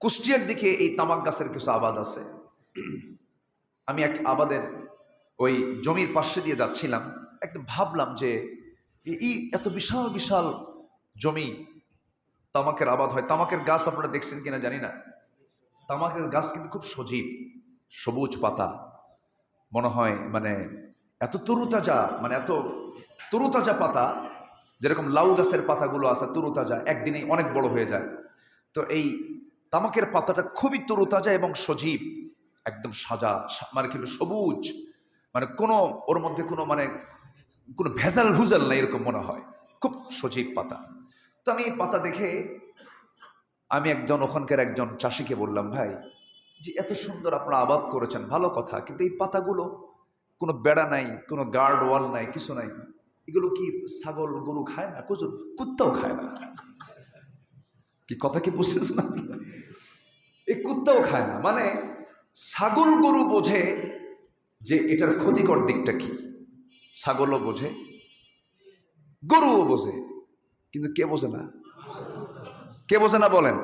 কুষ্টিয়ার দিকে এই তামাক গাছের কিছু আবাদ আছে। আমি এক আবাদের ওই জমির পাশে দিয়ে যাচ্ছিলাম, একদম ভাবলাম যে এই এত বিশাল বিশাল জমি তামাকের আবাদ হয়। তামাকের গাছ আপনারা দেখছেন কিনা জানি না, তামাকের গাছ কিন্তু খুব সজীব, সবুজ পাতা, মনে হয় মানে এত তরুতাজা, মানে এত তরুতাজা পাতা, যেরকম লাউ গাছের পাতাগুলো আছে তরুতাজা, একদিনেই অনেক বড় হয়ে যায়। তো এই তামাকের পাতাটা খুবই তরুতাজা এবং সজীব, একদম মানে কি সবুজ, মানে কোনো ওর মধ্যে কোনো ভেজাল ভুজাল নাই, এরকম মনে হয়, খুব সজীব পাতা। তো আমি এই পাতা দেখে আমি ওখানকার একজন চাষিকে বললাম, ভাই যে এত সুন্দর আপনারা আবাদ করেছেন, ভালো কথা, কিন্তু এই পাতাগুলো কোনো বেড়া নাই, কোনো গার্ড ওয়াল নাই, কিছু নাই, এগুলো কি ছাগল গরু খায় না? কুত্তাও খায় না। কি কথা কি বুঝতেছ না? এই কুত্তাও খায় না, মানে ছাগল গরু বোঝে যে এটার ক্ষতিকর দিকটা কি, ছাগলও বোঝে, গরুও বোঝে, কিন্তু কে বোঝে না? কে বোঝে না বলেন?